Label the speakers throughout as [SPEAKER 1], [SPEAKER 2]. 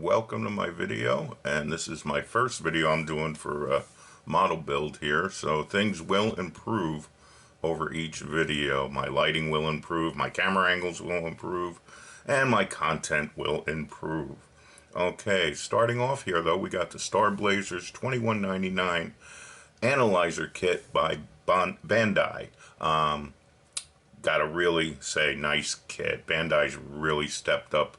[SPEAKER 1] welcome to my video, and this is my first video I'm doing for a model build here, so things will improve over each video. My lighting will improve, my camera angles will improve, and my content will improve. Okay, starting off here though, we got the Star Blazers $21.99 Analyzer kit by Bandai. Gotta really say, nice kit. Bandai's really stepped up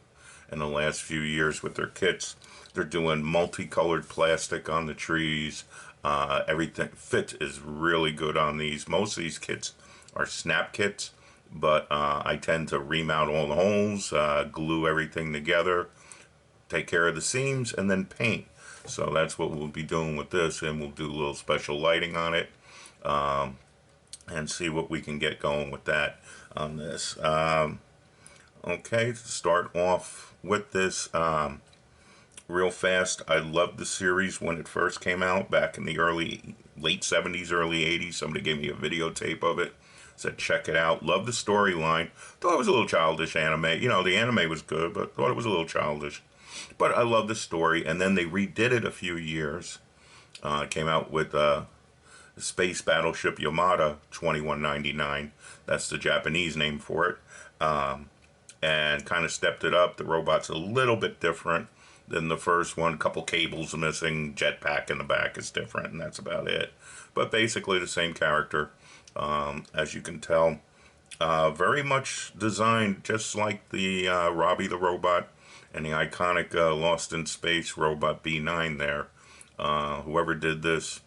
[SPEAKER 1] in the last few years with their kits. They're doing multicolored plastic on the trees. Everything fit is really good on these. Most of these kits are snap kits, but I tend to remount all the holes, glue everything together, take care of the seams, and then paint. So that's what we'll be doing with this, and we'll do a little special lighting on it, and see what we can get going with that on this. Okay, to start off with this, real fast, I loved the series when it first came out back in the late 70s, early 80s. Somebody gave me a videotape of it, said check it out. Loved the storyline. Thought it was a little childish anime. You know, the anime was good, but thought it was a little childish. But I love the story, and then they redid it a few years. Came out with Space Battleship Yamada $21.99. That's the Japanese name for it. And kind of stepped it up. The robot's a little bit different than the first one. A couple cables missing, jetpack in the back is different, and that's about it. But basically the same character, as you can tell. Very much designed just like the Robbie the Robot and the iconic Lost in Space robot B9 there. Whoever did this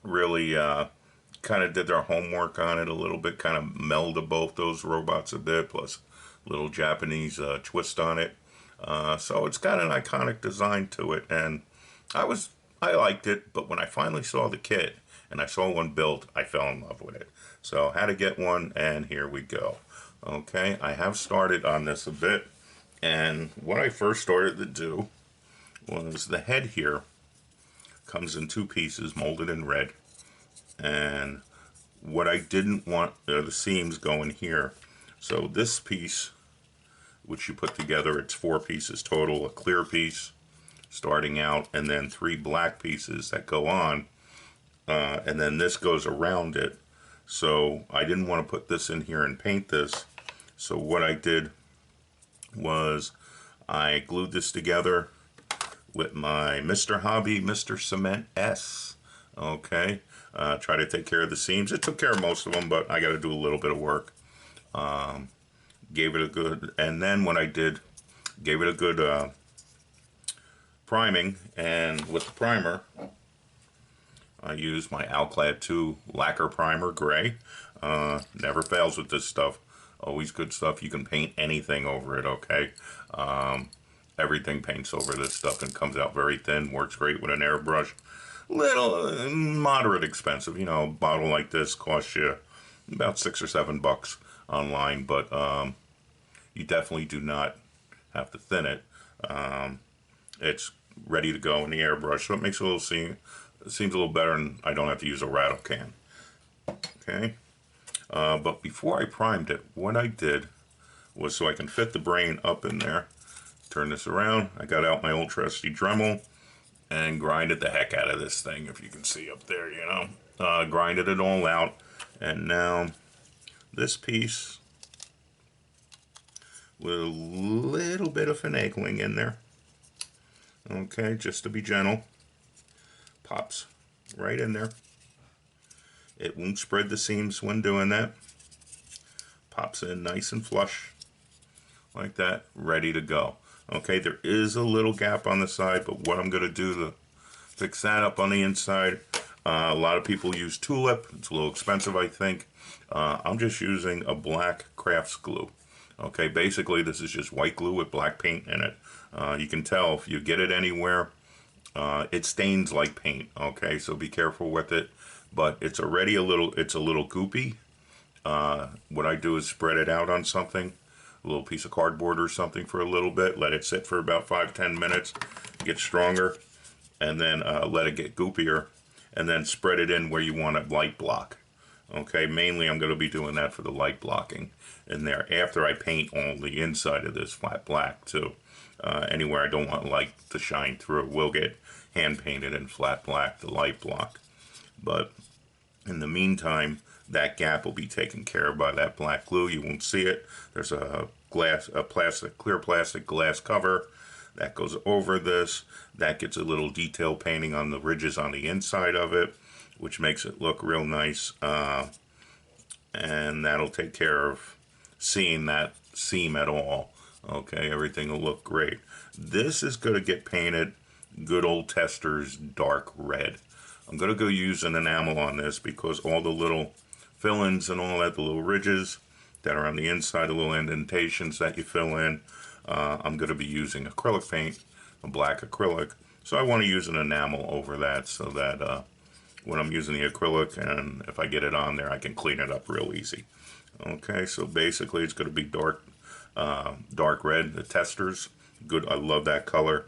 [SPEAKER 1] really kind of did their homework on it a little bit, kind of melded both those robots a bit, plus a little Japanese twist on it. So it's got an iconic design to it, and I liked it, but when I finally saw the kit and I saw one built, I fell in love with it. So I had to get one, and here we go. Okay, I have started on this a bit, and what I first started to do was the head here comes in two pieces, molded in red. And what I didn't want are the seams going here. So this piece, which you put together, it's 4 pieces total, a clear piece starting out, and then 3 black pieces that go on, and then this goes around it. So I didn't want to put this in here and paint this. So what I did was I glued this together with my Mr. Hobby Mr. Cement S. Okay, try to take care of the seams. It took care of most of them, but I got to do a little bit of work. Gave it a good, and then what I did, gave it a good priming, and with the primer, I used my Alclad 2 lacquer primer, gray. Never fails with this stuff. Always good stuff. You can paint anything over it, okay? Everything paints over this stuff and comes out very thin. Works great with an airbrush. Little moderate expensive. You know, a bottle like this costs you about $6 or $7 online, but you definitely do not have to thin it. It's ready to go in the airbrush, so it makes a little seems a little better, and I don't have to use a rattle can. Okay, but before I primed it, what I did was, so I can fit the brain up in there, turn this around, I got out my old trusty Dremel and grinded the heck out of this thing, if you can see up there, you know. Grinded it all out, and now this piece with a little bit of finagling in there, okay, just to be gentle, pops right in there. It won't spread the seams when doing that. Pops in nice and flush like that, ready to go. Okay, there is a little gap on the side, but what I'm going to do to fix that up on the inside, a lot of people use tulip. It's a little expensive, I think. I'm just using a black crafts glue. Okay, basically this is just white glue with black paint in it. You can tell if you get it anywhere, it stains like paint. Okay, so be careful with it. But it's already a little goopy. What I do is spread it out on something, a little piece of cardboard or something for a little bit, let it sit for about 5-10 minutes, get stronger, and then let it get goopier, and then spread it in where you want a light block. Okay, mainly I'm going to be doing that for the light blocking in there after I paint on the inside of this flat black too. Anywhere I don't want light to shine through will get hand painted in flat black, the light block. But in the meantime, that gap will be taken care of by that black glue. You won't see it. There's a clear plastic glass cover that goes over this. That gets a little detail painting on the ridges on the inside of it, which makes it look real nice. And that'll take care of seeing that seam at all. Okay, everything will look great. This is going to get painted good old Tester's dark red. I'm going to go use an enamel on this because all the little fill-ins and all that, the little ridges that are on the inside, the little indentations that you fill in, I'm going to be using acrylic paint, a black acrylic. So I want to use an enamel over that so that when I'm using the acrylic and if I get it on there, I can clean it up real easy. Okay, so basically it's going to be dark red, the Testers. Good, I love that color.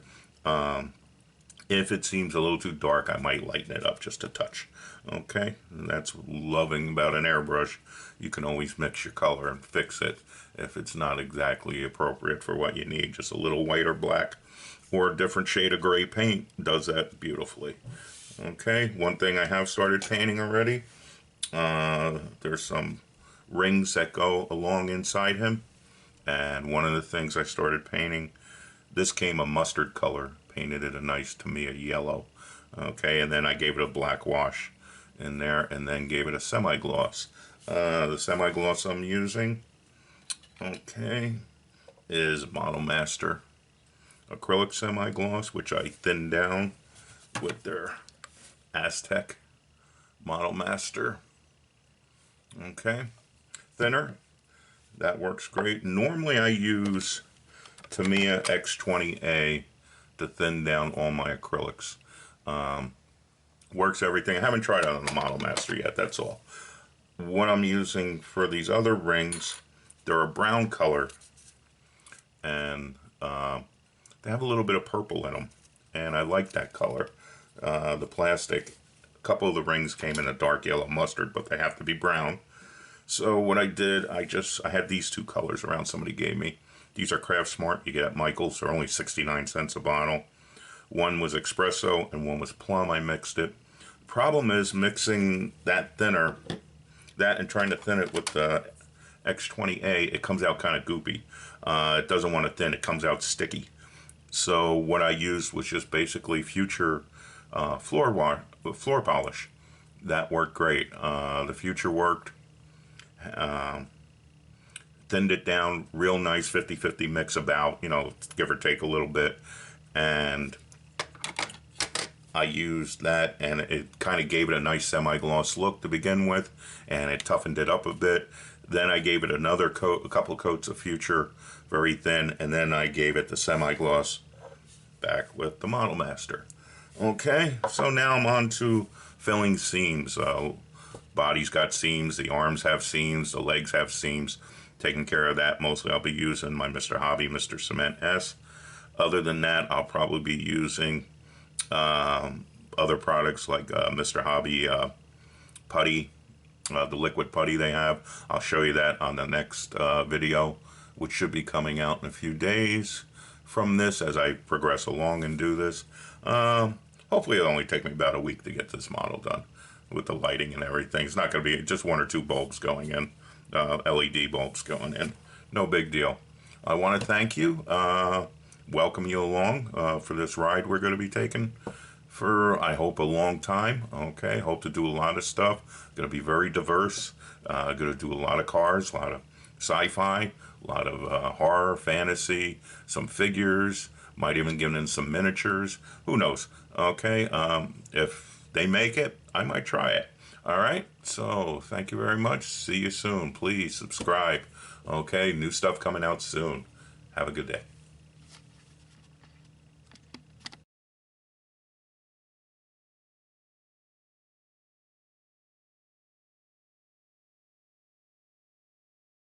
[SPEAKER 1] If it seems a little too dark, I might lighten it up just a touch. Okay, and that's loving about an airbrush. You can always mix your color and fix it if it's not exactly appropriate for what you need. Just a little white or black or a different shade of gray paint does that beautifully. Okay, one thing I have started painting already, there's some rings that go along inside him, and one of the things I started painting, this came a mustard color, painted it a nice, to me, a yellow. Okay, and then I gave it a black wash in there and then gave it a semi-gloss. The semi-gloss I'm using, okay, is Model Master acrylic semi-gloss, which I thinned down with their Aztec Model Master. Okay, thinner, that works great. Normally I use Tamiya X20A to thin down all my acrylics. Works everything. I haven't tried it on the Model Master yet, that's all. What I'm using for these other rings, they're a brown color, and they have a little bit of purple in them, and I like that color. The plastic, a couple of the rings came in a dark yellow mustard, but they have to be brown. So what I did, I had these two colors around, somebody gave me. These are Craft Smart, you get at Michael's, they're only 69 cents a bottle. One was espresso and one was plum. I mixed it. Problem is mixing that thinner, that and trying to thin it with the X20A, it comes out kind of goopy. It doesn't want to thin, it comes out sticky. So what I used was just basically Future floor polish. That worked great. The Future worked. Thinned it down real nice, 50-50 mix about, you know, give or take a little bit. And I used that and it kind of gave it a nice semi-gloss look to begin with, and it toughened it up a bit. Then I gave it another coat, a couple coats of Future, very thin, and then I gave it the semi-gloss back with the Model Master. Okay, so now I'm on to filling seams. Body's got seams, the arms have seams, the legs have seams. Taking care of that, mostly I'll be using my Mr. Hobby, Mr. Cement S. Other than that, I'll probably be using other products like Mr. Hobby putty, the liquid putty they have. I'll show you that on the next video, which should be coming out in a few days from this as I progress along and do this. Hopefully it'll only take me about a week to get this model done with the lighting and everything. It's not going to be just one or two bulbs going in, LED bulbs going in. No big deal. I want to thank you, welcome you along for this ride we're going to be taking for, I hope, a long time. Okay, hope to do a lot of stuff. Going to be very diverse. Going to do a lot of cars, a lot of sci-fi, a lot of horror, fantasy, some figures, might even get in some miniatures. Who knows? Okay, if they make it, I might try it. All right, so thank you very much. See you soon. Please subscribe. Okay, new stuff coming out soon. Have a good day.